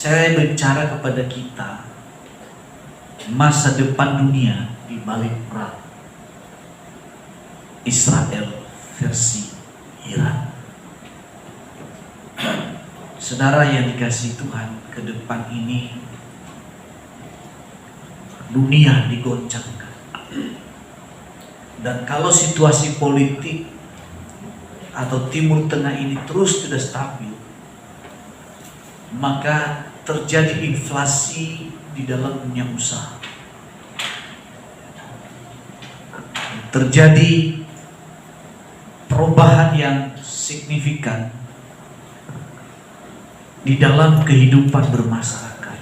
Saya bicara kepada kita masa depan dunia di balik perang Israel versi Iran. Saudara yang dikasihi Tuhan, ke depan ini dunia digoncangkan. Dan kalau situasi politik atau Timur Tengah ini terus tidak stabil, maka terjadi inflasi di dalam dunia usaha. Terjadi perubahan yang signifikan di dalam kehidupan bermasyarakat.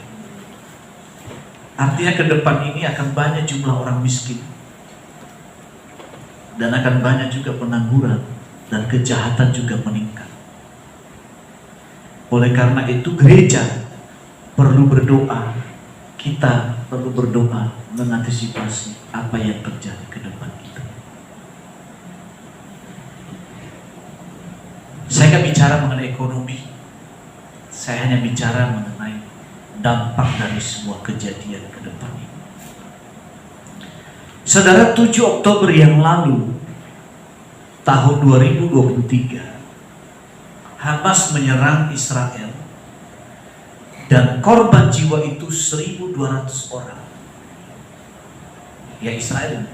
Artinya ke depan ini akan banyak jumlah orang miskin dan akan banyak juga pengangguran dan kejahatan juga meningkat. Oleh karena itu gereja perlu berdoa, kita perlu berdoa mengantisipasi apa yang terjadi ke depan kita. Saya nggak bicara mengenai ekonomi, saya hanya bicara mengenai dampak dari sebuah kejadian ke depan ini. Saudara, 7 Oktober yang lalu tahun 2023, Hamas menyerang Israel dan korban jiwa itu 1.200 orang. Ya, Israel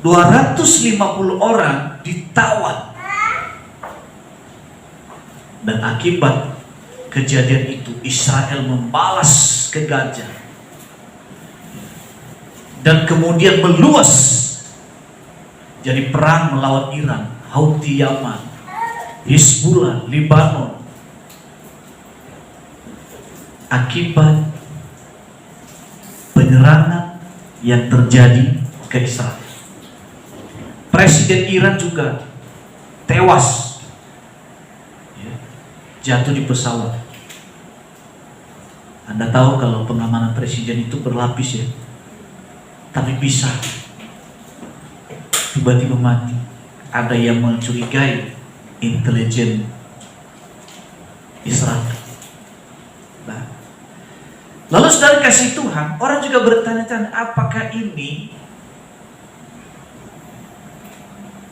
250 orang ditawan. Dan akibat kejadian itu Israel membalas ke Gaza dan kemudian meluas jadi perang melawan Iran, Houthi Yaman, Hizbullah, Lebanon. Akibat penyerangan yang terjadi ke Israel, Presiden Iran juga tewas, jatuh di pesawat. Anda tahu kalau pengamanan presiden itu berlapis ya, tapi bisa tiba-tiba mati. Ada yang mencurigai intelijen Israel. Nah, lalu saudara kasih Tuhan, orang juga bertanya-tanya apakah ini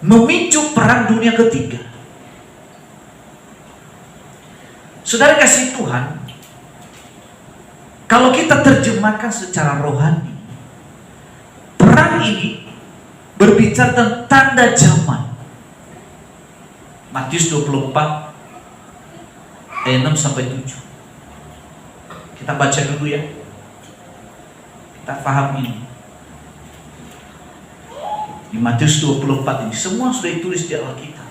memicu perang dunia ketiga? Saudara kasih Tuhan, kalau kita terjemahkan secara rohani, perang ini berbicara tentang tanda zaman. Matius 24 ayat 6-7. Kita baca dulu ya, kita paham ini. Di Matius 24 ini semua sudah ditulis di Alkitab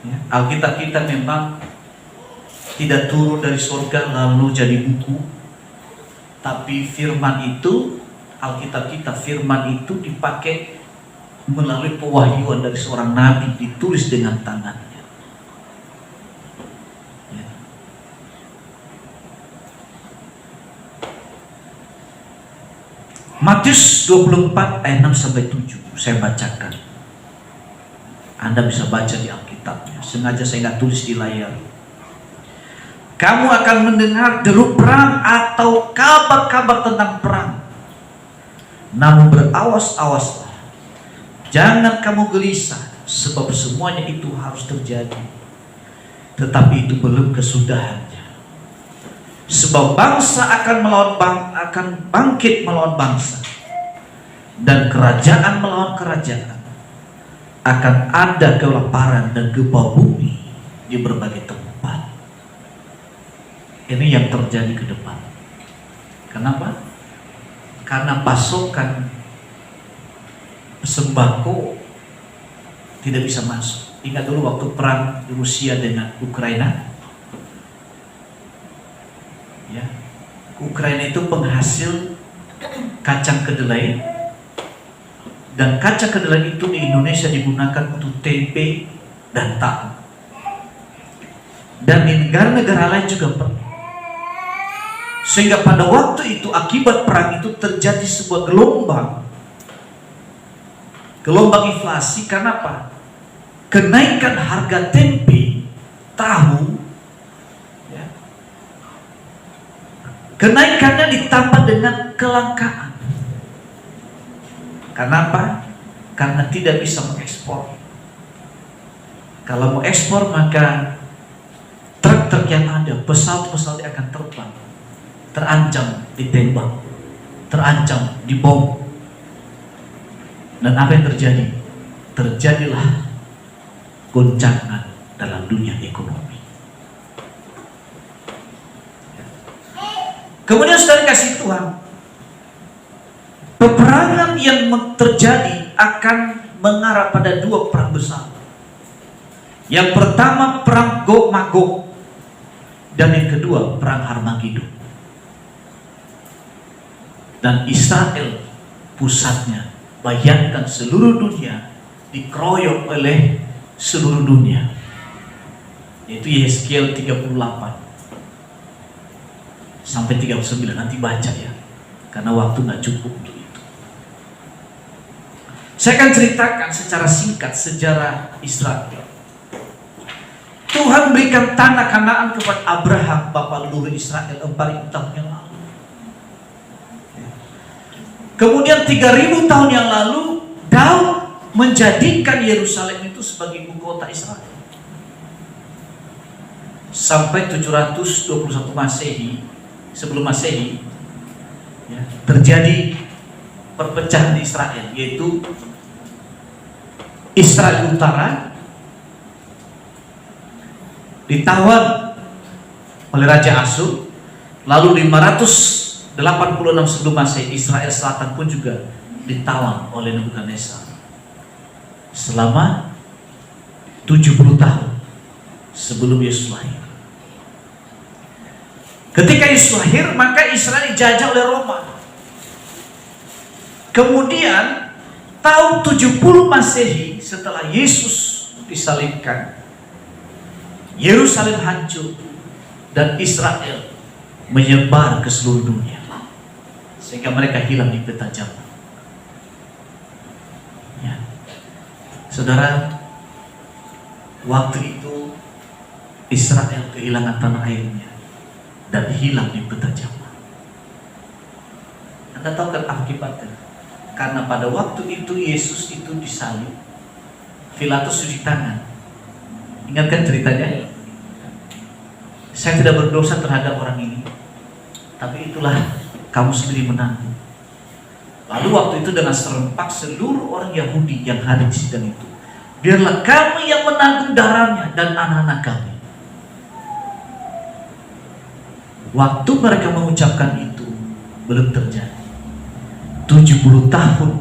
ya, Alkitab kita memang tidak turun dari surga lalu jadi buku, tapi firman itu, Alkitab kita, firman itu dipakai melalui pewahyuan dari seorang nabi, ditulis dengan tangannya ya. Matius 24 ayat 6-7 saya bacakan. Anda bisa baca di Alkitabnya, sengaja saya nggak tulis di layar. Kamu akan mendengar deru perang atau kabar-kabar tentang perang. Namun berawas-awaslah, jangan kamu gelisah, sebab semuanya itu harus terjadi, tetapi itu belum kesudahannya. Sebab bangsa akan bangkit melawan bangsa, dan kerajaan melawan kerajaan. Akan ada kelaparan dan gempa bumi di berbagai tempat. Ini yang terjadi ke depan. Kenapa? Karena pasokan sembako tidak bisa masuk. Ingat dulu waktu perang Rusia dengan Ukraina, ya, Ukraina itu penghasil kacang kedelai, dan kacang kedelai itu di Indonesia digunakan untuk tempe dan tahu. Dan di negara-negara lain juga perlu. Sehingga pada waktu itu akibat perang itu terjadi sebuah gelombang inflasi. Karena apa? Kenaikan harga tempe, tahu, Ya. Kenaikannya ditambah dengan kelangkaan. Karena apa? Karena tidak bisa mengekspor. Kalau mau ekspor maka truk-truk yang ada, pesawat-pesawat yang akan terbang, terancam ditembak, terancam dibom. Dan apa yang terjadi? Terjadilah goncangan dalam dunia ekonomi. Kemudian saudara kasih Tuhan, peperangan yang terjadi akan mengarah pada dua perang besar. Yang pertama perang Gog Magog, dan yang kedua perang Harmagedon. Dan Israel pusatnya. Bayangkan seluruh dunia dikeroyok oleh seluruh dunia. Yaitu Yeskiel 38 sampai 39, nanti baca ya, karena waktu nggak cukup untuk itu. Saya akan ceritakan secara singkat sejarah Israel. Tuhan berikan tanah Kanaan kepada Abraham, bapa leluhur Israel, 4.000 tahun yang lalu. Kemudian 3.000 tahun yang lalu, Daud menjadikan Yerusalem itu sebagai ibu kota Israel. Sampai 721 Masehi, sebelum Masehi, ya, terjadi perpecahan di Israel, yaitu Israel Utara ditawan oleh Raja Asyur, lalu 586 sebelum Masehi Israel Selatan pun juga ditawan oleh Nebukadnezar selama 70 tahun sebelum Yesus lahir. Ketika Yesus lahir, maka Israel dijajah oleh Roma. Kemudian tahun 70 Masehi setelah Yesus disalibkan, Yerusalem hancur dan Israel menyebar ke seluruh dunia, sehingga mereka hilang di peta zaman. Ya. Saudara, waktu itu Israel kehilangan tanah airnya dan hilang di peta zaman. Anda tahu kan akibatnya? Karena pada waktu itu Yesus itu disalib, Pilatus cuci tangan. Ingatkan ceritanya? Saya tidak berdosa terhadap orang ini, tapi itulah kamu sendiri menanggung. Lalu waktu itu dengan serempak seluruh orang Yahudi yang hadir di sidang itu, biarlah kami yang menanggung darahnya dan anak-anak kami. Waktu mereka mengucapkan itu belum terjadi. 70 tahun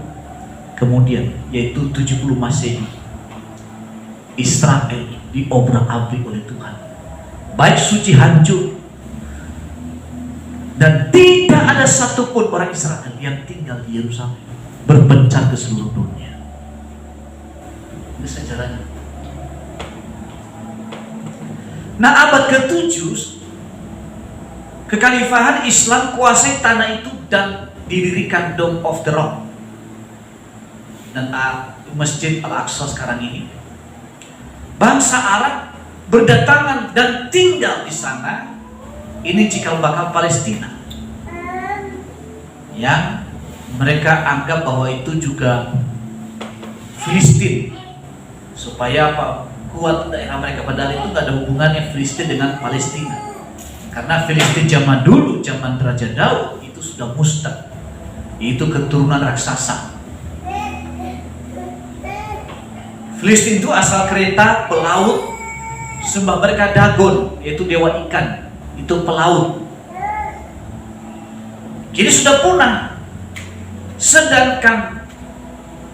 kemudian, yaitu 70 Masehi, Israel diobrak-abrik oleh Tuhan. Bait suci hancur, dan tidak ada satupun orang Israel yang tinggal di Yerusalem, berpencar ke seluruh dunia. Itu sejarahnya. Nah, abad ke-7 kekhalifahan Islam kuasai tanah itu dan didirikan Dome of the Rock dan Masjid Al-Aqsa sekarang ini. Bangsa Arab berdatangan dan tinggal di sana. Ini cikal bakal Palestina yang mereka anggap bahwa itu juga Filistin, supaya apa, kuat daerah mereka. Padahal itu tidak ada hubungannya Filistin dengan Palestina, karena Filistin zaman dulu, zaman Raja Daud, itu sudah musnah. Itu keturunan raksasa. Filistin itu asal kereta, pelaut, sembah mereka Dagon, yaitu dewa ikan, itu pelaut. Jadi sudah punah. Sedangkan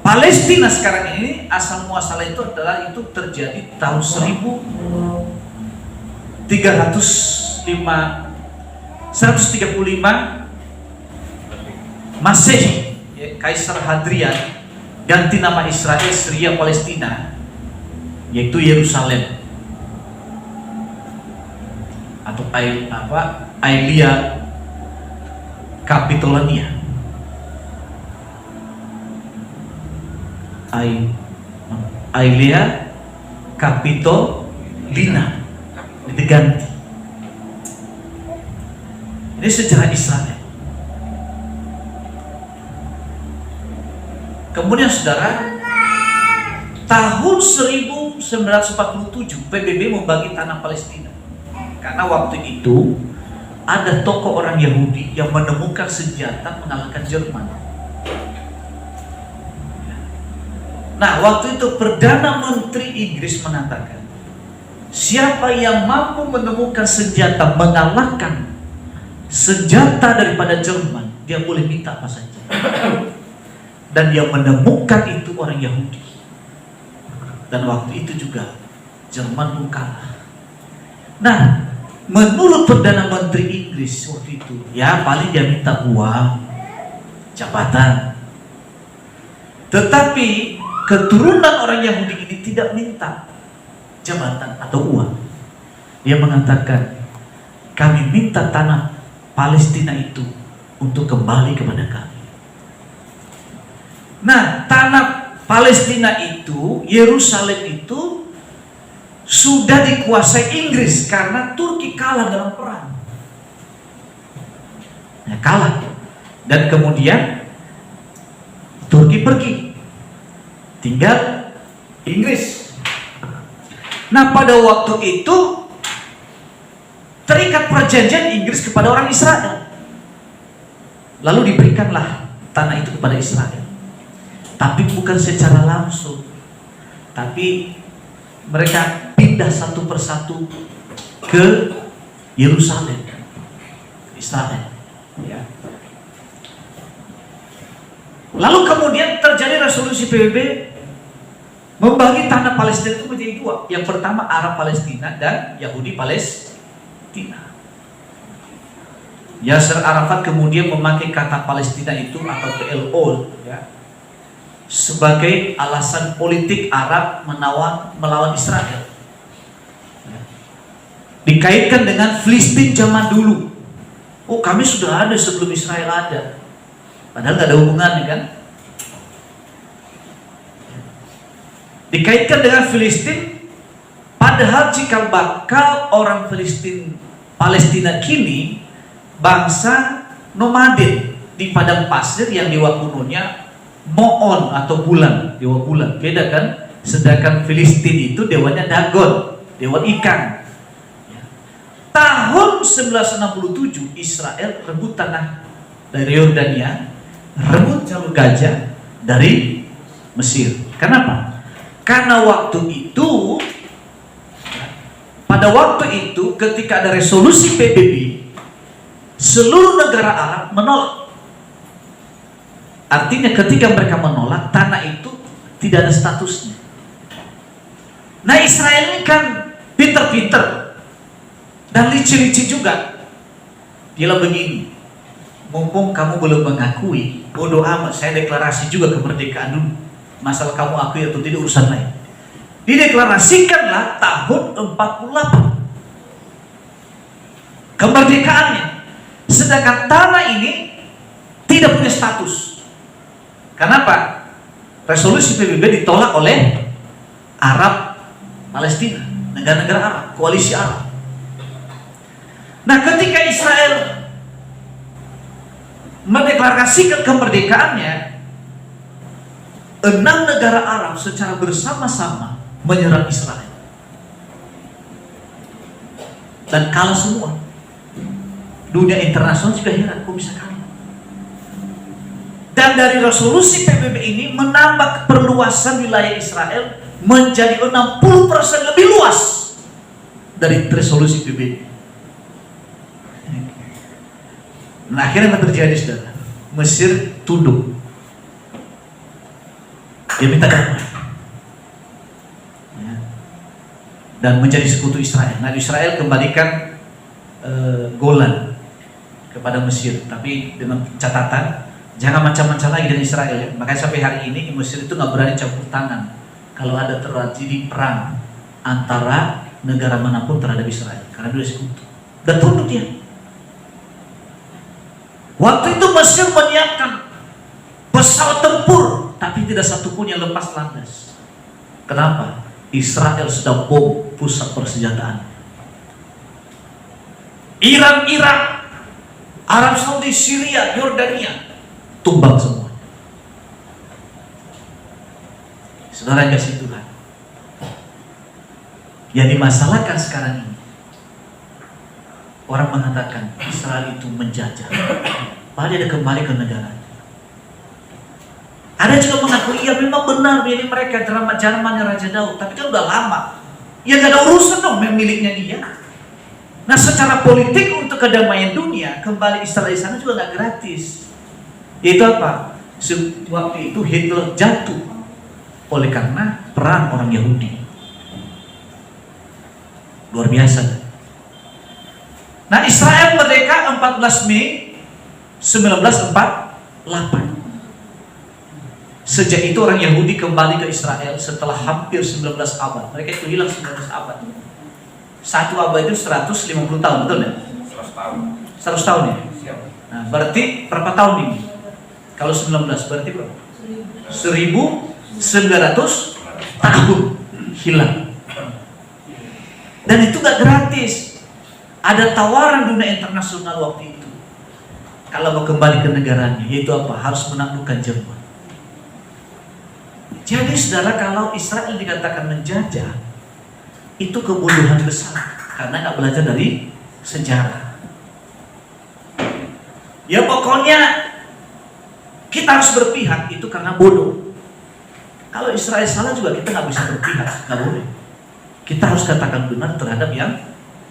Palestina sekarang ini asal muasal itu adalah itu terjadi tahun 135 Masehi, ya, Kaisar Hadrian ganti nama Israel Syria Palestina, yaitu Yerusalem atau Aelia Capitolina. Aelia Capitolina diganti Ini sejarah Israel. Kemudian saudara, tahun 1947 PBB membagi tanah Palestina. Karena waktu itu ada tokoh orang Yahudi yang menemukan senjata mengalahkan Jerman. Nah, waktu itu Perdana Menteri Inggris mengatakan, siapa yang mampu menemukan senjata mengalahkan senjata daripada Jerman, dia boleh minta apa saja. Dan dia menemukan itu orang Yahudi. Dan waktu itu juga Jerman pun kalah. Nah, menurut Perdana Menteri Inggris waktu itu, ya paling dia minta uang, jabatan. Tetapi keturunan orang Yahudi ini tidak minta jabatan atau uang. Dia mengatakan, kami minta tanah Palestina itu untuk kembali kepada kami. Nah, tanah Palestina itu, Yerusalem itu sudah dikuasai Inggris karena Turki kalah dalam perang. Ya, kalah. Dan kemudian Turki pergi, tinggal Inggris. Nah, pada waktu itu terikat perjanjian Inggris kepada orang Israel. Lalu diberikanlah tanah itu kepada Israel. Tapi bukan secara langsung. Tapi mereka pindah satu persatu ke Yerusalem, Israel. Ya. Lalu kemudian terjadi resolusi PBB membagi tanah Palestina itu menjadi dua. Yang pertama Arab Palestina dan Yahudi Palestina. Yasser Arafat kemudian memakai kata Palestina itu atau PLO, ya, sebagai alasan politik Arab melawan Israel. Dikaitkan dengan Filistin zaman dulu. Oh, kami sudah ada sebelum Israel ada. Padahal nggak ada hubungannya kan. Dikaitkan dengan Filistin, padahal jika bakal orang Palestina kini bangsa nomaden di padang pasir yang dewa kunonya Moon atau bulan, dewa bulan. Beda kan? Sedangkan Filistin itu dewanya Dagon, dewa ikan. Tahun 1967 Israel rebut tanah dari Yordania, rebut jalur Gaza dari Mesir. Kenapa? Karena waktu itu, pada waktu itu ketika ada resolusi PBB, seluruh negara Arab menolak. Artinya ketika mereka menolak, tanah itu tidak ada statusnya. Nah, Israel ini kan pinter-pinter dan licin-licin juga. Dia begini, mumpung kamu belum mengakui, bodoh amat, saya deklarasi juga kemerdekaan dulu. Masalah kamu akui atau tidak urusan lain. Dideklarasikanlah tahun 48 kemerdekaannya. Sedangkan tanah ini tidak punya status. Kenapa? Resolusi PBB ditolak oleh Arab Palestina, negara-negara Arab, koalisi Arab. Nah, ketika Israel mendeklarasikan kemerdekaannya, 6 negara Arab secara bersama-sama menyerang Israel dan kalah semua. Dunia internasional juga heran, kok bisa kalah. Dan dari resolusi PBB ini menambah perluasan wilayah Israel menjadi 60% lebih luas dari resolusi PBB. Nah, akhirnya apa terjadi, saudara? Mesir tunduk. Dia minta damai. Ya. Dan menjadi sekutu Israel. Nah, Israel kembalikan Golan kepada Mesir, tapi dengan catatan jangan macam-macam lagi dengan Israel, ya. Makanya sampai hari ini Mesir itu nggak berani campur tangan kalau ada terjadi perang antara negara manapun terhadap Israel, karena dia sekutu. Dan tunduk dia. Waktu itu Mesir menyiapkan pesawat tempur, tapi tidak satupun yang lepas landas. Kenapa? Israel sedang bom pusat persenjataan. Iran Arab Saudi, Syria, Yordania, tumbang semua. Saudara kasih Tuhan, yang dimasalahkan sekarang ini, orang mengatakan Israel itu menjajah, padahal dia kembali ke negara. Ada juga mengaku, iya memang benar ini mereka zamannya Raja Daud, tapi kan udah lama. Ya gak ada urusan dong miliknya dia. Nah secara politik untuk kedamaian dunia, kembali Israel di sana juga gak gratis. Itu apa? Waktu itu Hitler jatuh oleh karena perang orang Yahudi. Luar biasa. Nah Israel merdeka 14 Mei 1948. Sejak itu orang Yahudi kembali ke Israel setelah hampir 19 abad. Mereka itu hilang 19 abad. Satu abad itu 150 tahun, betul ya? 100 tahun. 100 tahun ya? Nah, berarti berapa tahun ini? Kalau 19 berarti berapa? 1900 tahun hilang. Dan itu gak gratis. Ada tawaran dunia internasional waktu itu. Kalau mau kembali ke negaranya, yaitu apa? Harus menaklukkan Jerman. Jadi saudara, kalau Israel dikatakan menjajah, itu kebodohan besar karena nggak belajar dari sejarah. Ya pokoknya kita harus berpihak itu karena bodoh. Kalau Israel salah juga kita nggak bisa berpihak, nggak boleh. Kita harus katakan benar terhadap yang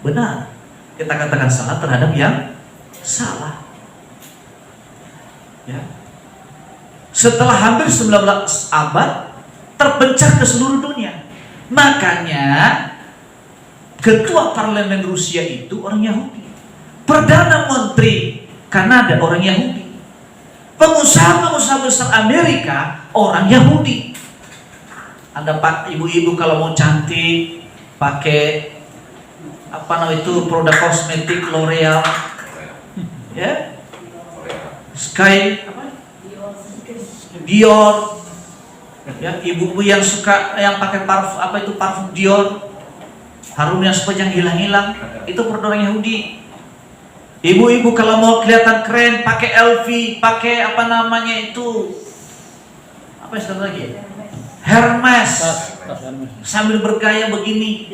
benar. Kita katakan salah terhadap yang salah. Ya. Setelah hampir 19 abad terpencar ke seluruh dunia. Makanya ketua parlemen Rusia itu orang Yahudi. Perdana menteri Kanada orang Yahudi. Pengusaha-pengusaha besar Amerika orang Yahudi. Ada pak ibu-ibu kalau mau cantik pakai apa namanya itu produk kosmetik L'Oreal, ya, Sky, apa? Dior, ya, ibu-ibu yang suka yang pakai parfum apa itu parfum Dior, harum yang sepanjang hilang-hilang, itu produk orang Yahudi. Ibu-ibu kalau mau kelihatan keren pakai LV, pakai apa namanya itu, apa istilah lagi? Hermes, sambil bergaya begini,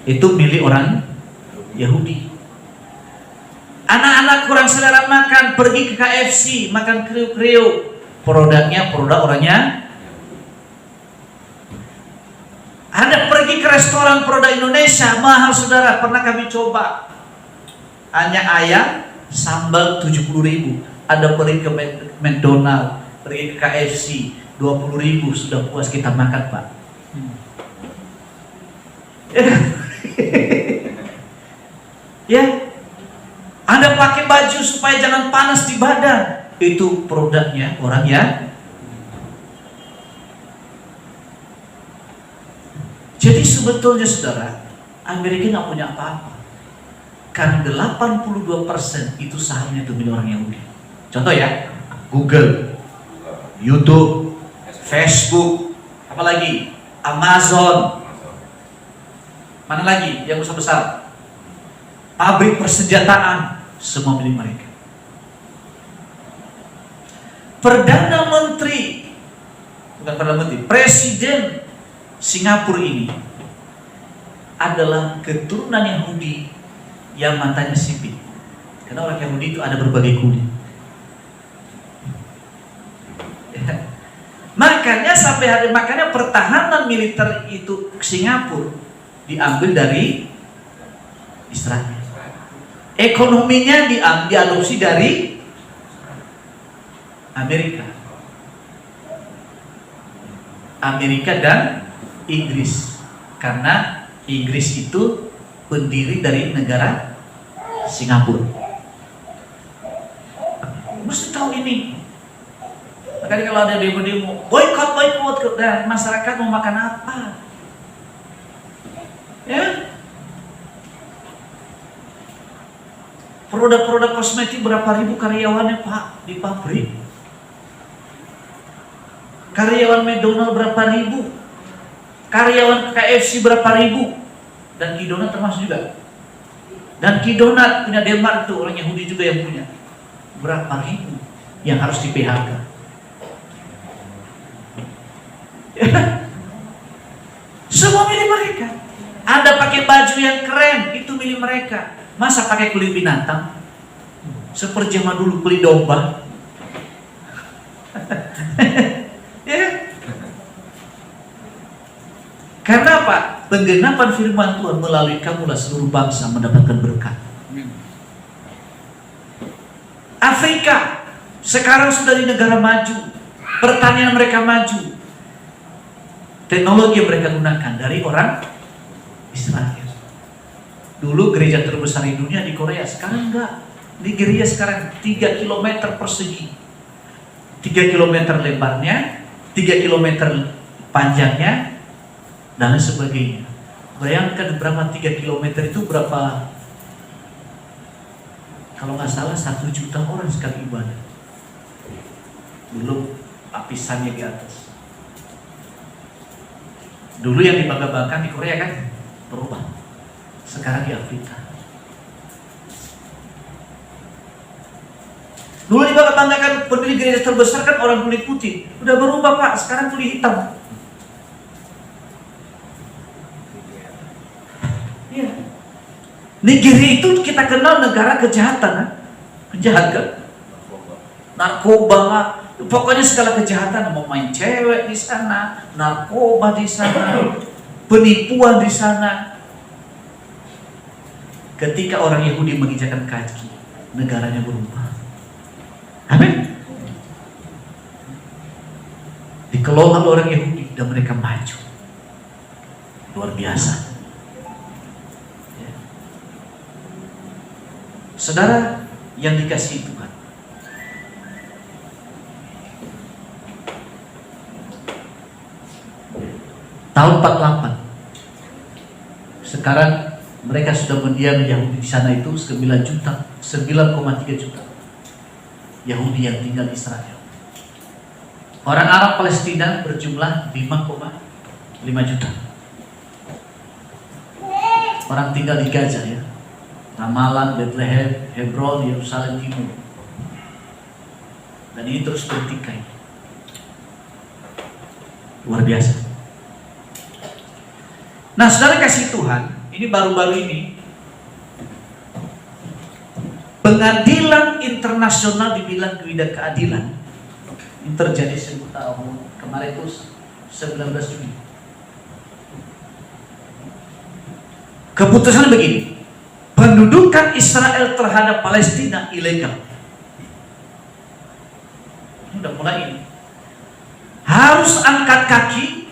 itu milik orang Yahudi. Anak-anak kurang selera makan, pergi ke KFC, makan kriuk-kriuk, produknya produk orangnya. Anda pergi ke restoran produk Indonesia, mahal saudara, pernah kami coba. Hanya ayam, sambal 70.000. Ada pergi ke McDonald, pergi ke KFC, 20.000 sudah puas kita makan Pak. Ya, Anda pakai baju supaya jangan panas di badan, itu produknya orang ya. Jadi sebetulnya saudara, Amerika nggak punya apa-apa, karena 82% itu sahamnya itu milik orang Yahudi. Contoh ya, Google, YouTube, Facebook, apalagi Amazon, mana lagi yang besar-besar, pabrik persenjataan, semua milik mereka. Perdana Menteri, bukan Perdana Menteri, Presiden Singapura ini adalah keturunan Yahudi yang matanya sipit. Karena orang Yahudi itu ada berbagai kulit. Makanya sampai hari makanya pertahanan militer itu Singapura diambil dari Israel. Ekonominya diadopsi dari Amerika dan Inggris, karena Inggris itu pendiri dari negara Singapura. Mesti tahu ini. Makanya kalau ada demo-demo, boykot, dan masyarakat mau makan apa? Ya, produk-produk kosmetik berapa ribu karyawannya Pak di pabrik? Karyawan McDonald berapa ribu? Karyawan KFC berapa ribu? Dan Idona termasuk juga. Dan Kidonat punya Denmark itu orang Yahudi juga yang punya. Berapa ribu yang harus di PHK. Semua milik mereka. Anda pakai baju yang keren, itu milik mereka. Masa pakai kulit binatang? Seperti zaman dulu kulit domba. Ya. Karena apa? Penggenapan firman Tuhan melalui kamulah seluruh bangsa mendapatkan berkat. Afrika sekarang sudah di negara maju, pertanian mereka maju, teknologi yang mereka gunakan dari orang Israel. Dulu gereja terbesar di dunia di Korea, sekarang enggak. Di gereja sekarang 3 km persegi, 3 km lebarnya, 3 km panjangnya, dan lain sebagainya. Bayangkan berapa 3 km itu berapa, kalau nggak salah 1 juta orang sekali ibadah. Belum lapisannya di atas. Dulu yang dibangga-banggakan di Korea kan berubah. Sekarang di Afrika. Dulu dibangga-banggakan pendiri gereja terbesar kan orang kulit putih. Udah berubah Pak, sekarang kulit hitam. Iya. Nigeria itu kita kenal negara kejahatan, kan? Kejahat kan? Narkoba, pokoknya segala kejahatan, mau main cewek di sana, narkoba di sana, penipuan di sana. Ketika orang Yahudi menginjakan kaki, negaranya berubah. Amin. Dikelola oleh orang Yahudi dan mereka maju. Luar biasa. Saudara yang dikasihi Tuhan, tahun 48, sekarang mereka sudah mendiam Yahudi di sana itu 9,3 juta Yahudi yang tinggal di Israel. Orang Arab Palestina berjumlah 5,5 juta. Orang tinggal di Gaza ya, Ramallah, Bethlehem, Hebron, Yerusalem Timur. Dan ini terus bertikai. Luar biasa. Nah, saudara kasih Tuhan, ini baru-baru ini pengadilan internasional dibilang bidang keadilan. Ini terjadi tahun kemarin itu 19 Juni. Keputusan begini. Pendudukan Israel terhadap Palestina ilegal. Ini udah mulai ini. Harus angkat kaki.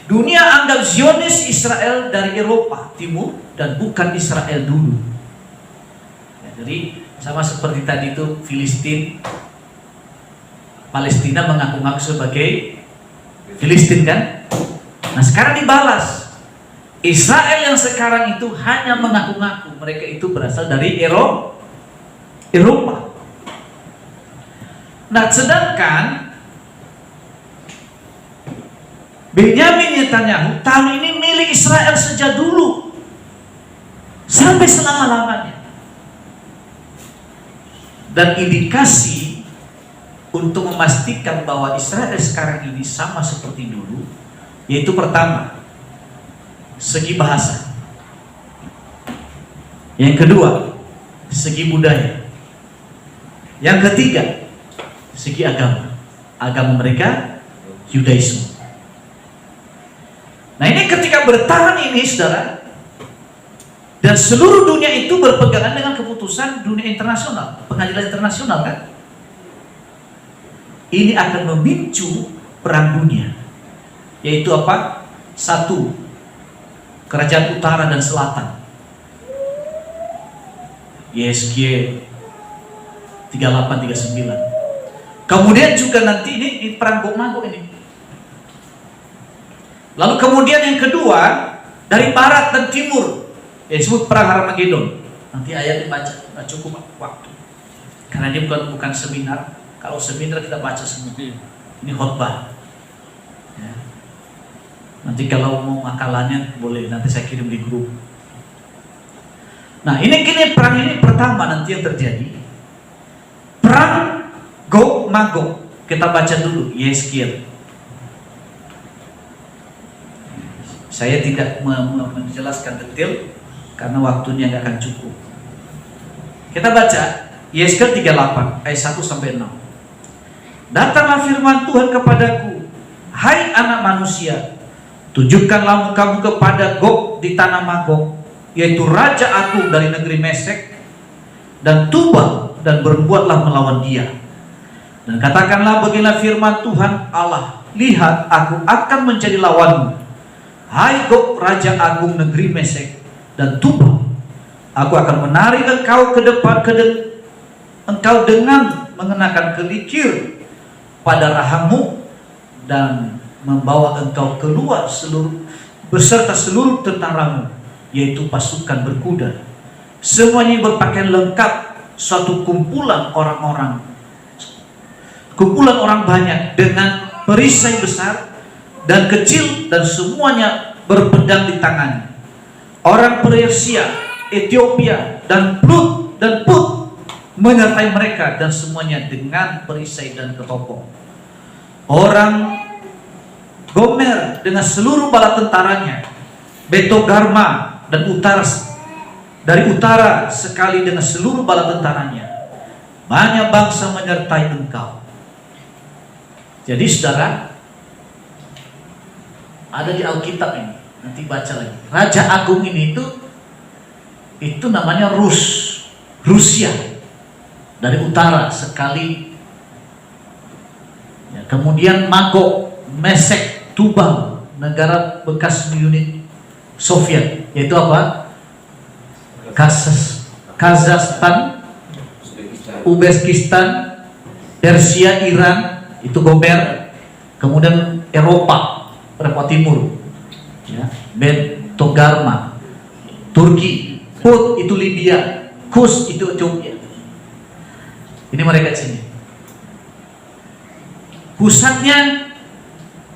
Dunia anggap Zionis Israel dari Eropa Timur dan bukan Israel dulu. Ya, jadi sama seperti tadi itu Filistin, Palestina mengaku-ngaku sebagai Filistin kan? Nah sekarang dibalas. Israel yang sekarang itu hanya mengaku-ngaku mereka itu berasal dari Eropa. Nah, sedangkan Benyamin Netanyahu tahun ini milik Israel sejak dulu sampai selama-lamanya. Dan indikasi untuk memastikan bahwa Israel sekarang ini sama seperti dulu, yaitu pertama, segi bahasa. Yang kedua, segi budaya. Yang ketiga, segi agama. Agama mereka Yudaisme. Nah ini ketika bertahan ini saudara, dan seluruh dunia itu berpegangan dengan keputusan dunia internasional, pengadilan internasional kan, ini akan memicu perang dunia. Yaitu apa? Satu, kerajaan utara dan selatan, YSG 3839. Kemudian juga nanti ini perang Gog Magog ini. Lalu kemudian yang kedua dari barat dan timur, disebut perang Harmagedon. Nanti ayat dibaca, nggak cukup waktu. Karena ini bukan seminar. Kalau seminar kita baca semua. Ini khotbah. Ya. Nanti kalau mau makalannya boleh, nanti saya kirim di grup. Nah ini kini perang ini pertama nanti yang terjadi. Perang Gog Magog. Kita baca dulu Yeskiel. Saya tidak menjelaskan detail karena waktunya nggak akan cukup. Kita baca Yeskiel 38 ayat 1 sampai 6. Datanglah firman Tuhan kepadaku, hai anak manusia, tunjukkanlah mukamu kepada Gog di tanah Magog, yaitu raja agung dari negeri Mesek dan Tubal, dan berbuatlah melawan dia. Dan katakanlah, beginilah firman Tuhan Allah, lihat aku akan menjadi lawanmu, hai Gog raja agung negeri Mesek dan Tubal. Aku akan menarik engkau ke depan, engkau dengan mengenakan kelikir pada rahangmu, dan membawa engkau keluar beserta seluruh tentaramu, yaitu pasukan berkuda. Semuanya berpakaian lengkap, suatu kumpulan orang banyak dengan perisai besar dan kecil, dan semuanya berpedang di tangannya. Orang Persia, Ethiopia, dan Put menyertai mereka, dan semuanya dengan perisai dan ketopong. Orang Gomer dengan seluruh bala tentaranya, Betogarma dan dari utara sekali dengan seluruh bala tentaranya. Banyak bangsa menyertai engkau. Jadi saudara, ada di Alkitab ini, nanti baca lagi. Raja Agung ini itu namanya Rusia. Dari utara sekali. Ya, kemudian Magog, Mesek, Tubal, negara bekas Uni Soviet, yaitu apa? Kazakhstan, Uzbekistan, Persia, Iran, itu Gomer. Kemudian Eropa Timur, ya, Betogarma, Turki, Put itu Libya, Kus itu Ethiopia. Ini mereka di sini. Pusatnya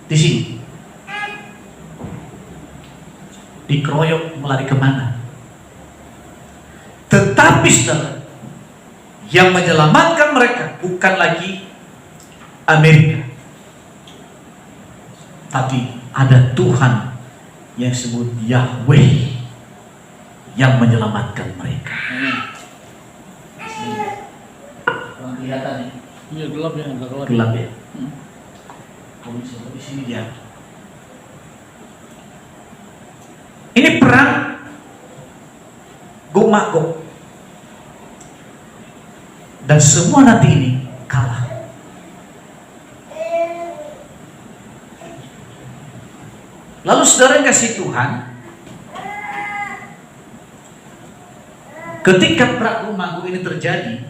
di sini. Dikeroyok melari kemana? Tetapi saudara, yang menyelamatkan mereka bukan lagi Amerika, tapi ada Tuhan yang disebut Yahweh yang menyelamatkan mereka. Kelihatan ya? Iya, gelap ya, agak gelap. Gelap ya. Di sini dia. Ini perang Gog Magog, dan semua nanti ini kalah. Lalu saudara yang kasih Tuhan, ketika perang Gog Magog ini terjadi,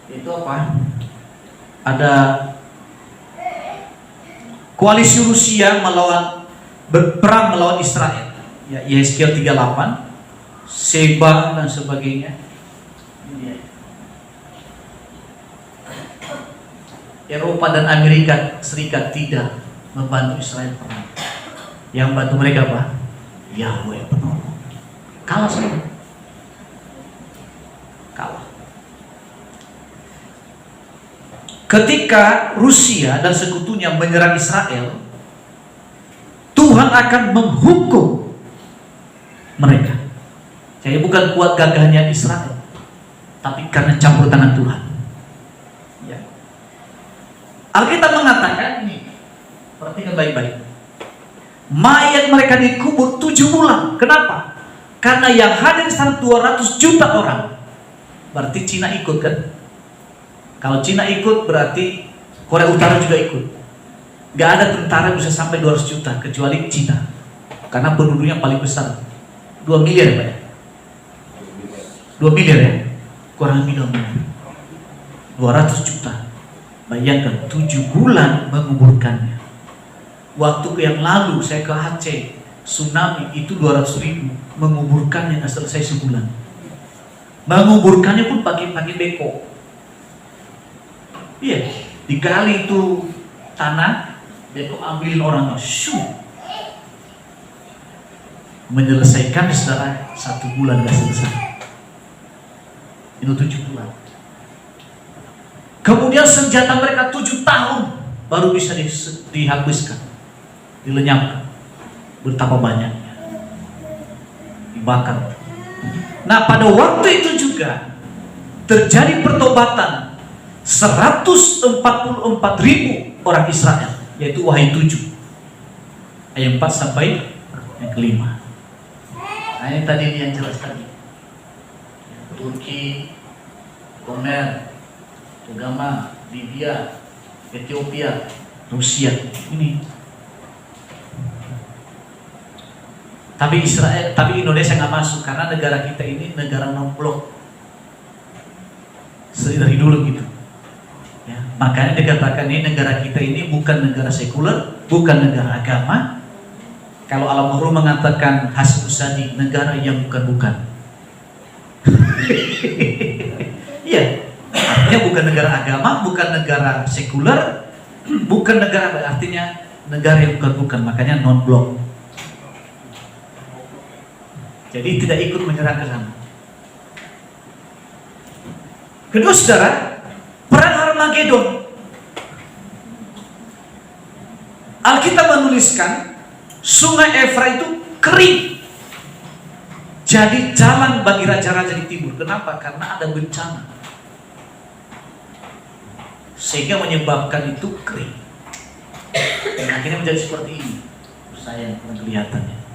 itu apa? Ada koalisi Rusia berperang melawan Israel. Ya, Yeskiel 38, Seba dan sebagainya. Eropa dan Amerika Serikat tidak membantu Israel perang. Yang bantu mereka apa? Yahweh penolong. Kalah semua. Kalah. Ketika Rusia dan sekutunya menyerang Israel, Tuhan akan menghukum mereka. Jadi bukan kuat gagahnya Israel, tapi karena campur tangan Tuhan. Ya. Alkitab mengatakan ini, perhatikan baik-baik. Mayat mereka dikubur 7 bulan. Kenapa? Karena yang hadir di sana 200 juta orang. Berarti Cina ikut kan? Kalau Cina ikut berarti Korea Utara juga ikut. Gak ada tentara bisa sampai 200 juta kecuali Cina, karena penduduknya paling besar, 2 miliar ya Pak ya? 2 miliar ya? Kurang lebih 2 miliar, 200 juta. Bayangkan 7 bulan menguburkannya. Waktu yang lalu saya ke Aceh, tsunami itu 200.000, menguburkannya gak selesai sebulan. Menguburkannya pun pakai beko. Iya, digali itu tanah, Dia kok ambilin orangnya, menyelesaikan saudara 1 bulan gak selesai. Itu 7 bulan. Kemudian senjata mereka 7 tahun baru bisa dihabiskan, dilenyapkan. Betapa banyaknya dibakar. Nah, pada waktu itu juga terjadi pertobatan 144.000 orang Israel, yaitu Wahyu 7 ayat 4 sampai yang kelima. Nah, ini tadi yang jelas tadi. Turki, Gomer, Tugama, Libya, Ethiopia, Rusia. Ini. Tapi Indonesia nggak masuk karena negara kita ini negara non-blok. Dari dulu gitu. Ya, makanya dikatakan ini negara kita ini bukan negara sekuler, bukan negara agama. Kalau Al-Mahrum mengatakan Hasyim Usadi, negara yang bukan-bukan. Iya, artinya bukan negara agama, bukan negara sekuler, bukan negara, artinya negara yang bukan-bukan, makanya non-blok. Jadi tidak ikut menyerang ke sana. Kedua saudara, perang Harmagedon. Alkitab menuliskan sungai Efrat itu kering. Jadi jalan bagi raja-raja di timur. Kenapa? Karena ada bencana. Sehingga menyebabkan itu kering. Dan akhirnya menjadi seperti ini. Sayang kelihatannya.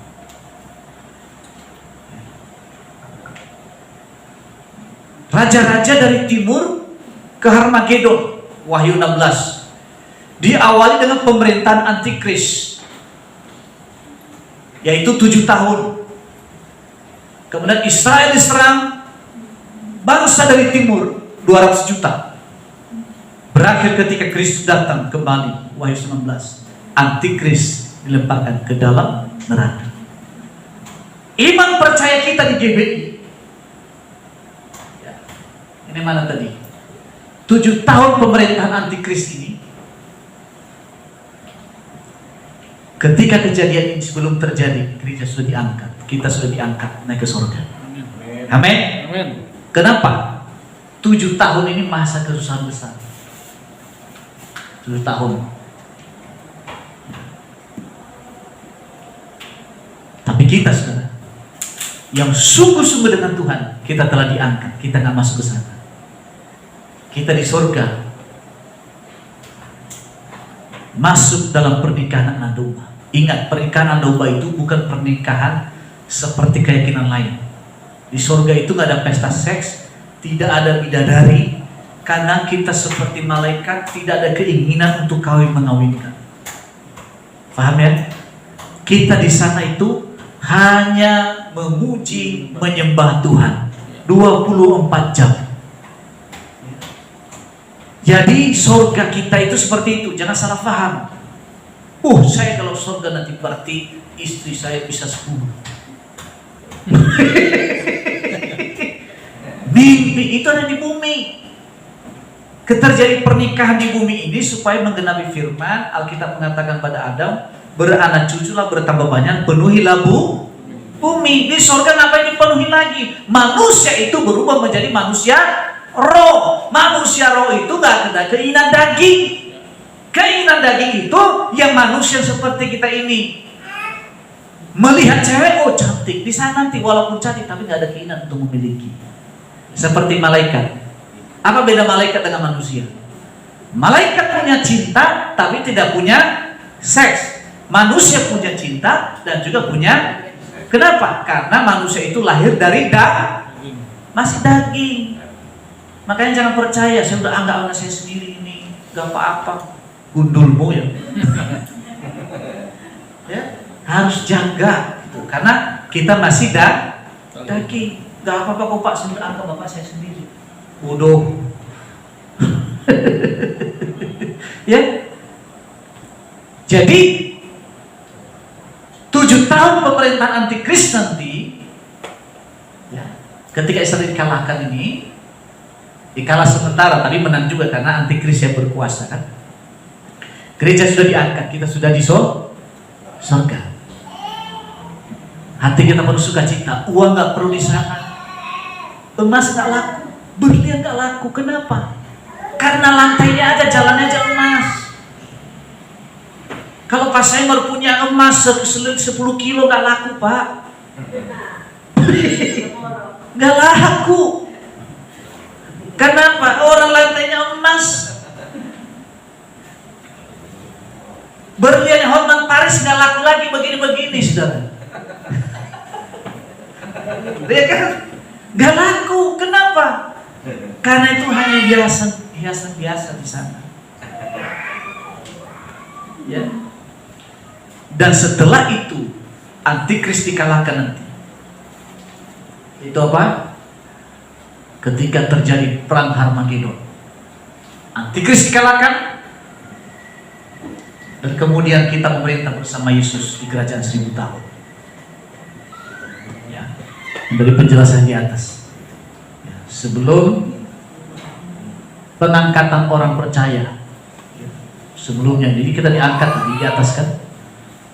Raja-raja dari timur ke Harmagedon, Wahyu 16. Diawali dengan pemerintahan antikris, yaitu 7 tahun. Kemudian Israel diserang bangsa dari timur 200 juta. Berakhir ketika Kristus datang kembali, Wahyu 19. Antikris dilemparkan ke dalam neraka. Iman percaya kita di GBI. Ini mana tadi? 7 tahun pemerintahan antikris ini. Ketika kejadian ini sebelum terjadi, gereja sudah diangkat. Kita sudah diangkat naik ke surga. Amin. Kenapa? 7 tahun ini masa kesusahan besar. 7 tahun. Tapi kita saudara, yang sungguh-sungguh dengan Tuhan, kita telah diangkat. Kita nggak masuk ke sana. Kita di surga, masuk dalam pernikahan anak domba. Ingat, pernikahan anak domba itu bukan pernikahan seperti keyakinan lain. Di surga itu nggak ada pesta seks, tidak ada bidadari, karena kita seperti malaikat tidak ada keinginan untuk kawin mengawinkan. Paham ya? Kita di sana itu hanya memuji, menyembah Tuhan 24 jam. Jadi surga kita itu seperti itu, jangan salah paham. Saya kalau surga nanti berarti istri saya bisa 10. Mimpi itu ada di bumi. Terjadi pernikahan di bumi ini supaya menggenapi firman. Alkitab mengatakan pada Adam, beranak cuculah, bertambah banyak, penuhilah bumi. Di surga ngapain dipenuhi lagi? Manusia itu berubah menjadi manusia roh. Manusia roh itu gak ada keinginan daging. Keinginan daging itu yang manusia seperti kita ini. Melihat cewek, cantik, di sana nanti walaupun cantik tapi gak ada keinginan untuk memiliki. Seperti malaikat. Apa beda malaikat dengan manusia? Malaikat punya cinta tapi tidak punya seks. Manusia punya cinta dan juga punya. Kenapa? Karena manusia itu lahir dari masih daging. Makanya jangan percaya, saya udah anggap anak saya sendiri ini, gak apa-apa. Gundulmu ya. Ya, harus jaga gitu. Karena kita masih daging. Gak apa-apa kok Pak, saya udah anggap bapak saya sendiri. Bodoh. Ya. Jadi 7 tahun pemerintahan antikris nanti, ya, ketika Israel dikalahkan ini, dikalah sementara, tapi menang juga karena antikris yang berkuasa kan. Gereja sudah diangkat, kita sudah di surga. Hati kita penuh sukacita. Uang nggak perlu di sana, emas nggak laku, berlian nggak laku. Kenapa? Karena lantainya aja, jalannya aja emas. Kalau Pak Sengor punya emas 10 kilo nggak laku, Pak. Nggak laku. Kenapa? Orang lantainya emas. Berlian Hotman Paris nggak laku lagi begini-begini, saudara. Dia kan nggak laku. Kenapa? Karena itu hanya hiasan biasa di sana. Ya. Dan setelah itu antikris dikalahkan nanti. Itu apa? Ketika terjadi perang Harmagedon, antikris dikalahkan, dan kemudian kita memerintah bersama Yesus di kerajaan 1000 tahun. Ya. Dari penjelasan di atas, ya. Sebelum pengangkatan orang percaya, ya. Sebelumnya, jadi kita diangkat di atas kan,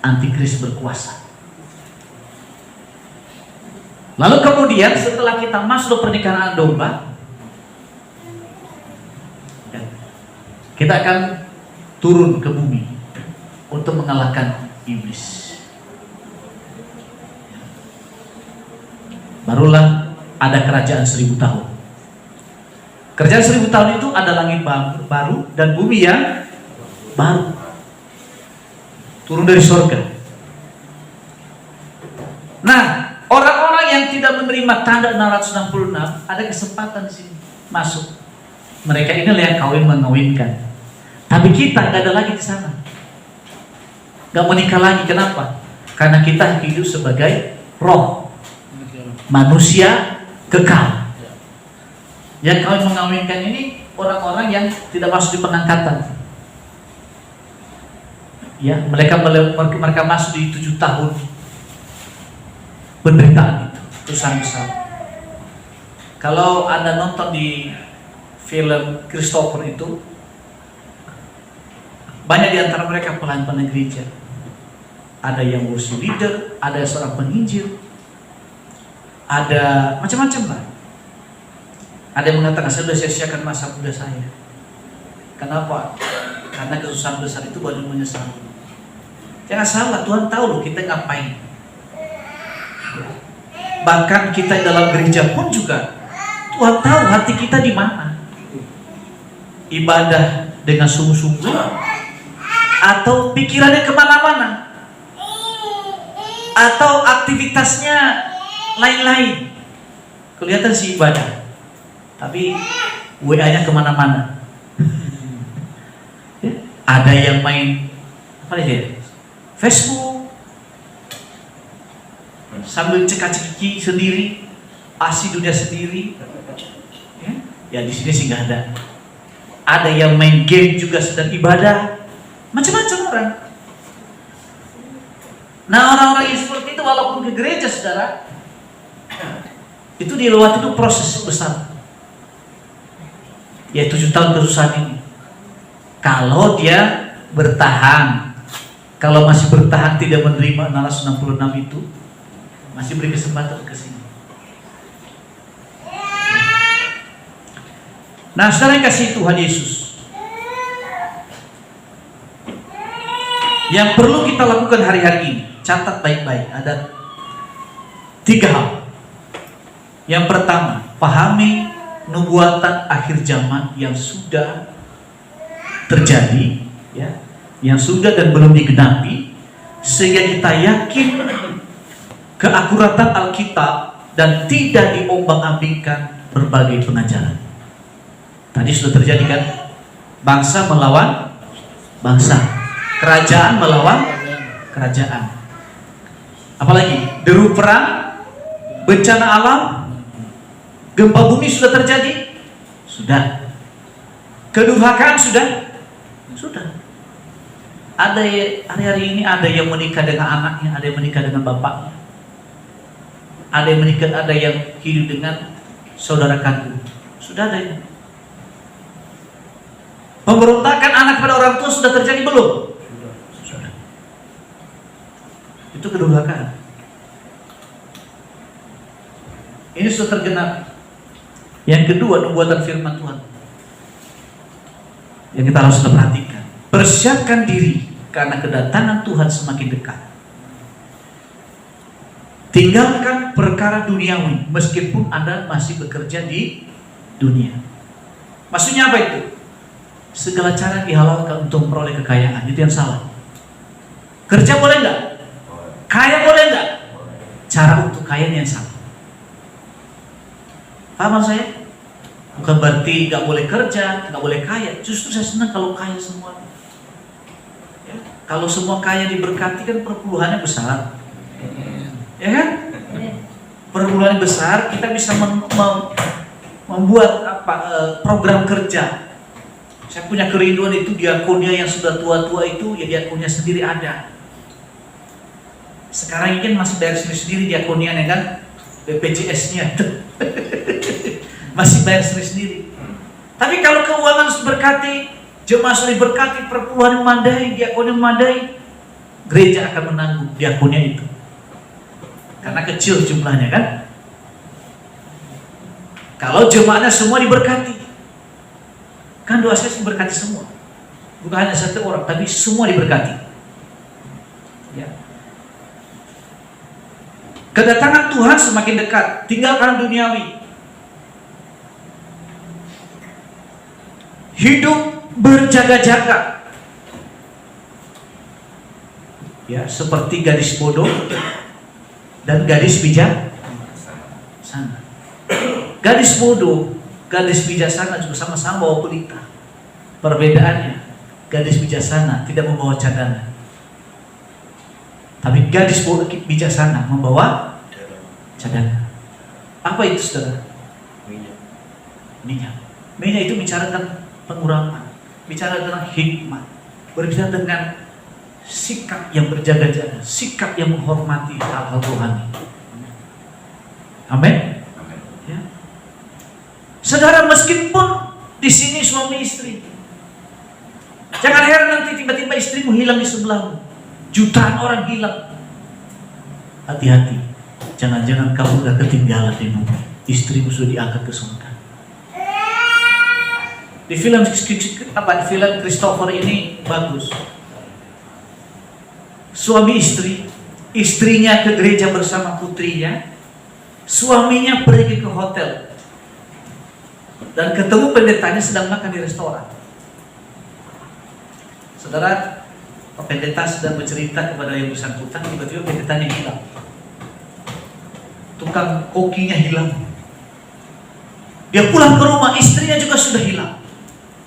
antikris berkuasa. Lalu kemudian setelah kita masuk pernikahan domba, ya, kita akan turun ke bumi untuk mengalahkan iblis. Barulah ada kerajaan 1000 tahun. Kerajaan 1000 tahun itu ada langit baru dan bumi yang baru. Turun dari surga. Nah, orang-orang yang tidak menerima tanda 666 ada kesempatan di sini masuk. Mereka ini yang kawin mengawinkan. Tapi kita nggak ada lagi di sana. Nggak menikah lagi. Kenapa? Karena kita hidup sebagai roh, manusia kekal. Yang kawin mengawinkan ini orang-orang yang tidak masuk di pengangkatan. Ya, mereka masuk di 7 tahun penderitaan itu, perusahaan besar. Kalau Anda nonton di film Christopher itu, banyak di antara mereka pelayan gereja. Ada yang worship leader, ada seorang penginjil, ada macam-macam lah. Ada yang mengatakan, saya sudah sia-siakan masa muda saya. Kenapa? Karena kesusahan besar itu baru menyesal. Jangan salah, Tuhan tahu loh kita ngapain. Bahkan kita dalam gereja pun juga Tuhan tahu hati kita di mana. Ibadah dengan sungguh-sungguh atau pikirannya kemana-mana, atau aktivitasnya lain-lain. Kelihatan sih ibadah, tapi WA-nya kemana-mana. Ada yang main apa dia? Facebook, sambil cekak-cekiki sendiri, asih dunia sendiri. Ya di sini sih nggak ada. Ada yang main game juga sedang ibadah, macam-macam orang. Nah, orang-orang yang seperti itu walaupun ke gereja, saudara, itu dilewati itu proses besar. Ya 7 tahun kesusahan ini. Kalau dia bertahan, kalau masih bertahan tidak menerima 666 itu, masih beri kesempatan ke sini. Nah, saudara yang kasih Tuhan Yesus, yang perlu kita lakukan hari-hari ini, catat baik-baik, ada 3 hal. Yang pertama, pahami nubuatan akhir zaman yang sudah terjadi, ya, yang sudah dan belum digenapi, sehingga kita yakin keakuratan Alkitab dan tidak diombang-ambingkan berbagai pengajaran. Tadi sudah terjadi kan, bangsa melawan bangsa, kerajaan melawan kerajaan. Apalagi deru perang, bencana alam, gempa bumi sudah terjadi, sudah. Kedurhakaan sudah. Ada hari-hari ini ada yang menikah dengan anaknya, ada yang menikah dengan bapaknya, ada yang menikah, ada yang hidup dengan saudara kandung. Sudah ada ini. Pemberontakan anak pada orang tua sudah terjadi belum? Sudah. Itu kedurhakaan. Ini sudah tergenap. Yang kedua, nubuatan firman Tuhan yang kita harus perhatikan. Persiapkan diri karena kedatangan Tuhan semakin dekat. Tinggalkan perkara duniawi meskipun Anda masih bekerja di dunia. Maksudnya apa itu? Segala cara dihalalkan untuk memperoleh kekayaan, itu yang salah. Kerja boleh nggak? Kaya boleh nggak? Cara untuk kaya yang salah. Paham saya? Bukan berarti nggak boleh kerja, nggak boleh kaya. Justru saya senang kalau kaya semua. Ya, kalau semua kaya diberkati kan perpuluhannya besar. Ya kan? Perpuluhan besar, kita bisa membuat program kerja. Saya punya kerinduan itu diakonia yang sudah tua-tua itu, ya diakonia sendiri ada. Sekarang ini kan masih bayar sendiri diakonia ya kan? BPJS-nya masih bayar sendiri. Tapi kalau keuangan sudah berkati, jemaah sudah diberkati, perpuluhan memadai, diakonia memadai, gereja akan menanggung diakonia itu. Karena kecil jumlahnya kan. Kalau jemaahnya semua diberkati, kan doa saya diberkati semua, bukan hanya satu orang, tapi semua diberkati. Ya. Kedatangan Tuhan semakin dekat. Tinggalkan duniawi. Hidup berjaga-jaga. Ya, seperti gadis bodoh dan gadis bijaksana. Gadis bodoh, gadis bijaksana juga sama-sama bawa pelita. Perbedaannya, gadis bijaksana tidak membawa cadangan, tapi gadis bodoh bijaksana membawa cadangan. Apa itu, saudara? Minyak. Minyak itu bicara tentang pengurangan, bicara tentang hikmat, berbicara dengan sikap yang berjaga-jaga, sikap yang menghormati hal-hal rohani. Amin. Ya. Saudara, meskipun di sini suami istri, jangan heran nanti tiba-tiba istrimu hilang di sebelahmu. Jutaan orang hilang. Hati-hati, jangan-jangan kamu udah ketinggalan di bumi. Istrimu sudah diangkat ke surga. Di film Christopher ini bagus. Suami istri, istrinya ke gereja bersama putrinya, suaminya pergi ke hotel dan ketemu pendetanya sedang makan di restoran. Saudara, pendeta sedang bercerita kepada yang bersangkutan, tiba-tiba pendetanya hilang. Tukang kokinya hilang. Dia pulang ke rumah, istrinya juga sudah hilang.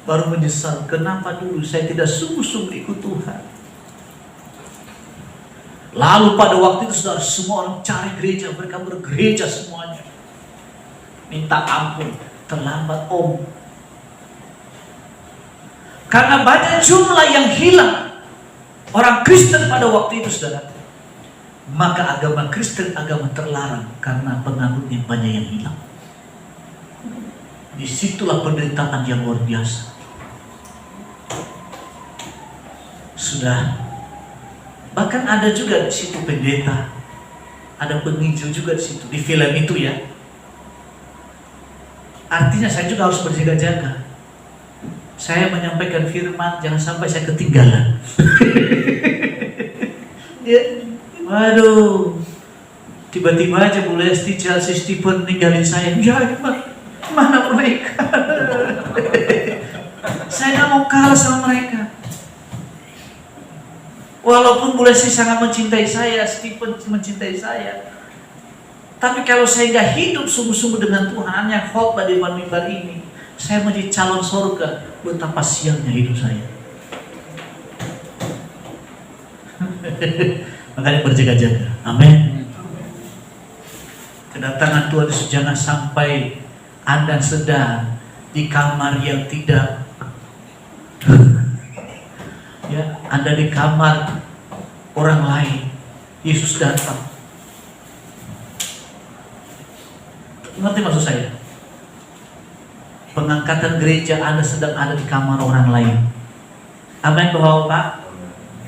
Baru menyesal, kenapa dulu saya tidak sungguh-sungguh ikut Tuhan. Lalu pada waktu itu saudara, semua orang cari gereja, mereka bergereja semuanya. Minta ampun, terlambat om. Karena banyak jumlah yang hilang orang Kristen pada waktu itu, saudara. Maka agama Kristen agama terlarang karena pengikutnya banyak yang hilang. Disitulah penderitaan yang luar biasa. Sudah, bahkan ada juga di situ pendeta, ada penginjil juga di situ di film itu ya. Artinya saya juga harus berjaga-jaga. Saya menyampaikan firman, jangan sampai saya ketinggalan. Ya, waduh, tiba-tiba aja Bu Lesti, Chelsea, Stephen ninggalin saya. Ya, mana mereka? Saya nggak mau kalah sama mereka. Walaupun Bu Lesti sangat mencintai saya, Stephen mencintai saya, tapi kalau saya nggak hidup sungguh-sungguh dengan Tuhan, yang khotbah di depan mimbar ini, saya menjadi calon surga. Betapa sialnya hidup saya. Makanya berjaga-jaga. Amin. Kedatangan Tuhan Yesus jangan sampai Anda sedang di kamar yang tidak, ya, Anda di kamar orang lain, Yesus datang. Ngerti maksud saya? pengangkatan gereja Anda sedang ada di kamar orang lain. Amin Bapak-Bapak.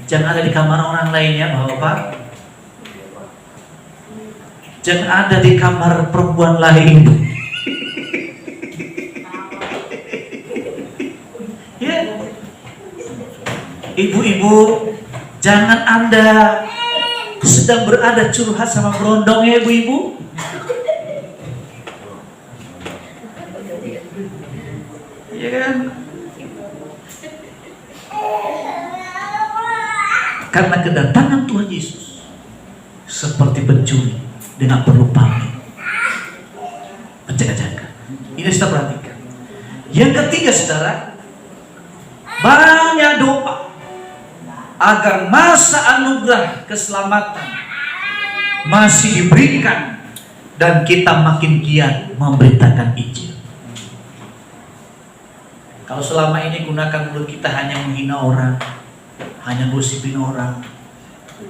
Jangan ada di kamar orang lain ya Bapak-Bapak. Jangan ada di kamar perempuan lain. Ya. Ibu-ibu, jangan Anda sedang berada curhat sama berondong ya ibu-ibu. Ya kan? Karena kedatangan Tuhan Yesus seperti pencuri dengan penuh pamrih, penjaga-jaga. Ini kita perhatikan. Yang ketiga saudara, banyak doa agar masa anugerah keselamatan masih diberikan dan kita makin giat memberitakan Injil. Kalau selama ini gunakan mulut kita hanya menghina orang, hanya gosipin orang,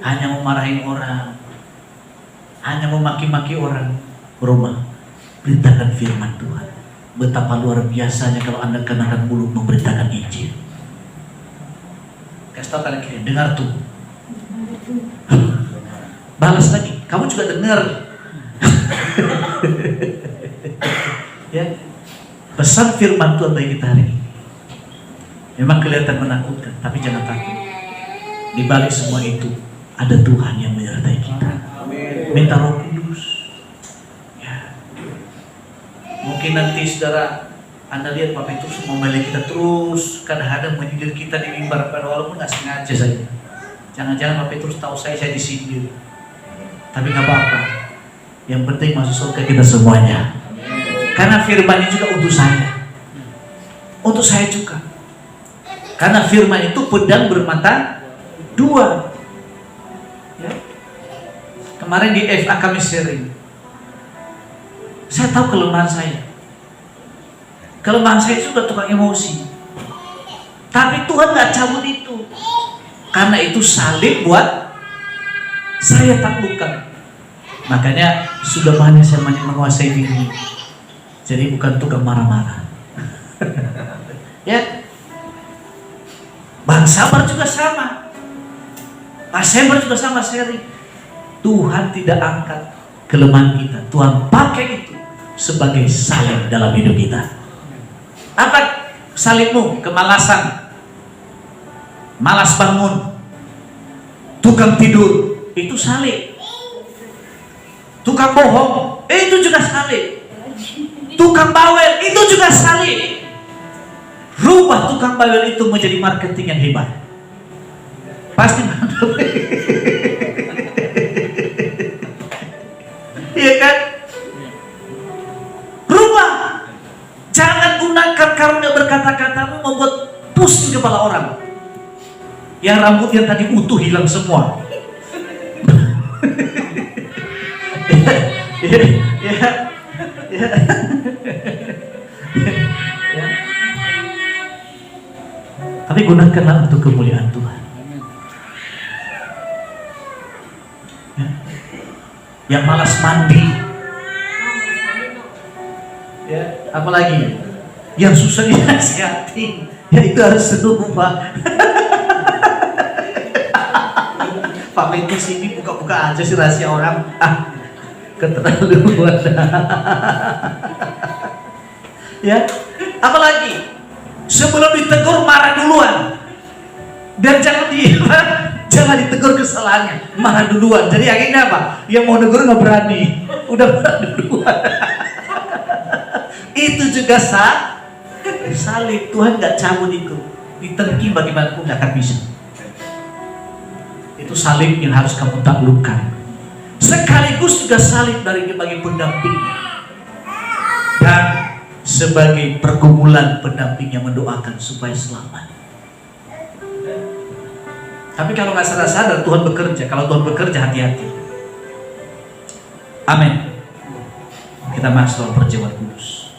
hanya memarahin orang, hanya memaki-maki orang, berubah, beritakan firman Tuhan. Betapa luar biasanya kalau Anda kenakan mulut memberitakan Injil. Kasih tahu kalian kiri, dengar tuh. Balas lagi, kamu juga dengar. Ya, pesan firman Tuhan bagi kita hari ini. Memang kelihatan menakutkan, tapi jangan takut. Di balik semua itu ada Tuhan yang menyertai kita. Minta Roh Kudus. Ya. Mungkin nanti saudara Anda lihat Pak Petrus membela kita terus, kadang-kadang menyindir kita di mimbar, walaupun nggak sengaja saja. Jangan-jangan Pak Petrus tahu saya disindir. Tapi nggak apa-apa. Yang penting masuk surga kita semuanya. Karena firman ini juga untuk saya. Untuk saya juga. Karena firman itu pedang bermata dua. Ya. Kemarin di FA kami sharing. Saya tahu kelemahan saya. Kelemahan saya juga tukang emosi. Tapi Tuhan gak cabut itu. Karena itu salib buat saya taklukkan. Makanya sudah banyak saya menguasai diri. Jadi bukan tukang marah-marah. Ya. Bang Sabar juga sama. Pak Sabar juga sama sharing. Tuhan tidak angkat kelemahan kita. Tuhan pakai itu sebagai salib dalam hidup kita. Apa salibmu? Kemalasan, malas bangun, tukang tidur, itu salib. Tukang bohong, itu juga salib. Tukang bawel, itu juga salib. Rubah tukang bawel itu menjadi marketing yang hebat. Pasti mantap. Iya kan? Rubah. Jangan gunakan karunia berkata-katamu membuat pusing kepala orang. Yang rambut yang tadi utuh hilang semua. Ya. Tapi gunakanlah untuk kemuliaan Tuhan. Ya. Yang malas mandi, ya, apalagi yang susah dinasihatin, ya itu harus seduh Pak. Pak Petrus ini buka-buka aja sih rahasia orang. Keterlaluan. Ya, apalagi sebelum ditegur marah duluan. Dan jangan ditegur kesalahannya, marah duluan. Jadi akhirnya apa? Yang mau negur nggak berani, udah marah duluan. Itu juga salib. Tuhan nggak cabut itu, ditengki bagaimanapun nggak akan bisa. Itu salib yang harus kamu taklukkan. Sekaligus juga salib bagi pendamping dan sebagai pergumulan pendamping yang mendoakan supaya selamat. Tapi kalau nggak sadar Tuhan bekerja. Kalau Tuhan bekerja, hati-hati. Amin. Kita masuk dalam perjamuan kudus.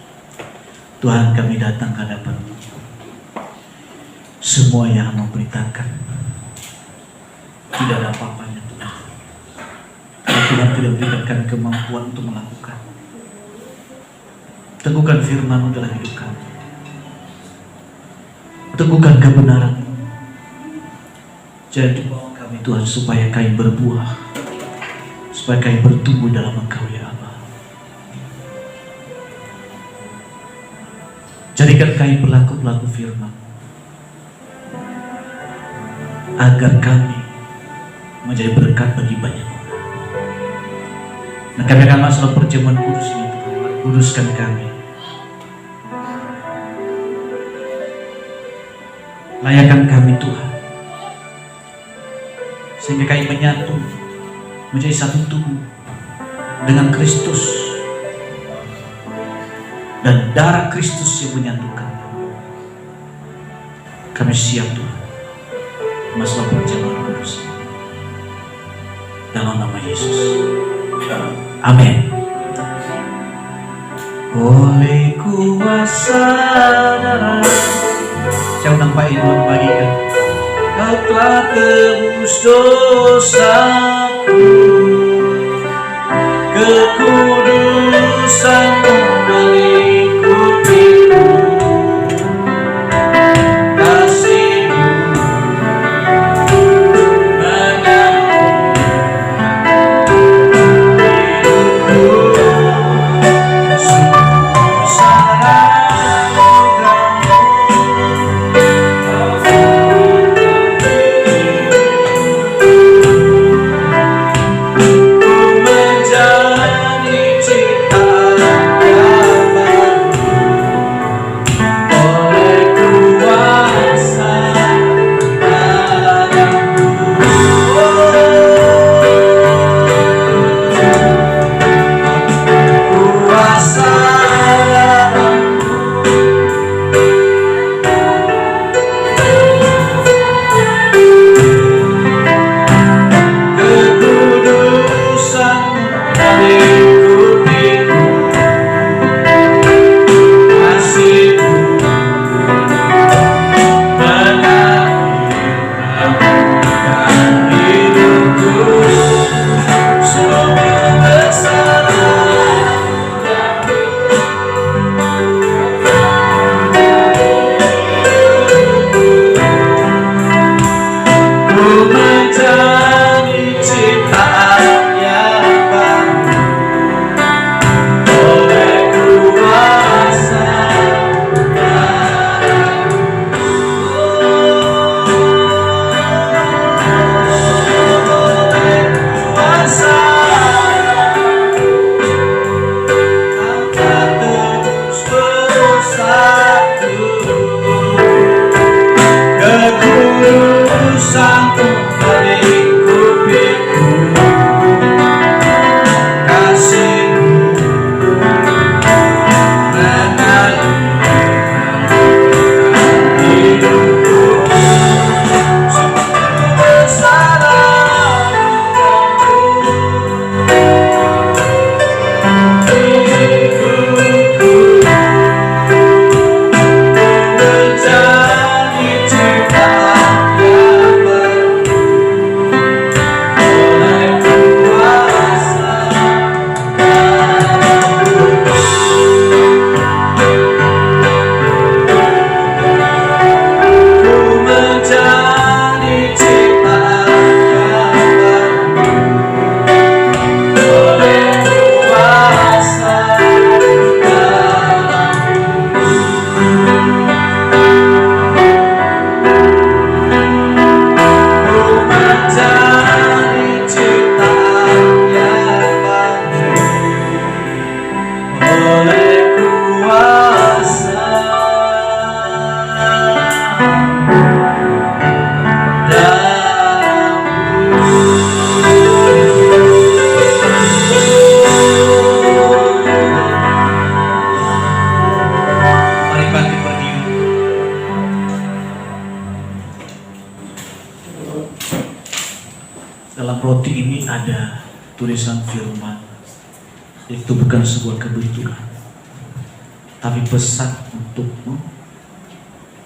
Tuhan, kami datang ke hadapan-Mu. Semua yang memberitakan tidak ada apa-apanya Tuhan. Kalau Tuhan tidak berikan kemampuan untuk melakukan, Teguhkan firman-Mu dalam hidup kami. Teguhkan kebenaran. Jadi bawa kami Tuhan supaya kami berbuah, supaya kami bertumbuh dalam Engkau ya Allah. Jadikan kami pelaku-pelaku firman, agar kami menjadi berkat bagi banyak orang. Nah, kami akan masuk perjamuan kudus ini Tuhan. Kuduskan kami. Layakan kami Tuhan, sehingga kami menyatu menjadi satu tubuh dengan Kristus, dan darah Kristus yang menyatukan. Kami siap Tuhan masalah perjamuan kudus dalam nama Yesus. Amin. Oleh kuasa darah, saya undang Pak Idwan bagikan. Kau telah tebus dosaku, kekudusan-Mu mengikutiku, kasih-Mu menyambut hidupku, sungguh sangat Dalam roti ini ada tulisan firman. Itu bukan sebuah kebetulan, tapi pesan untukmu,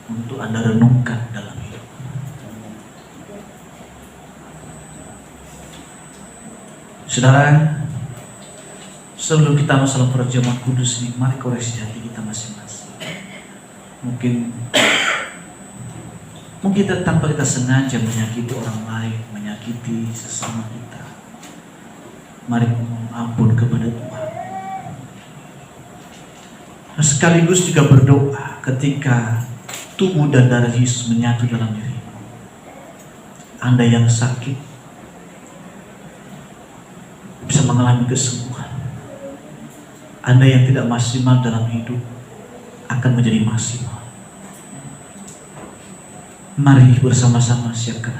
untuk Anda renungkan dalam hidup. Saudara, Sebelum kita masalah perjamuan kudus ini, mari koreksi hati kita masing-masing. Mungkin kita tanpa kita sengaja menyakiti orang lain, menyakiti sesama kita. Mari mohon ampun kepada Tuhan. Sekaligus juga berdoa ketika tubuh dan darah Yesus menyatu dalam diri. Anda yang sakit bisa mengalami kesembuhan. Anda yang tidak maksimal dalam hidup akan menjadi maksimal. Mari bersama-sama siapkan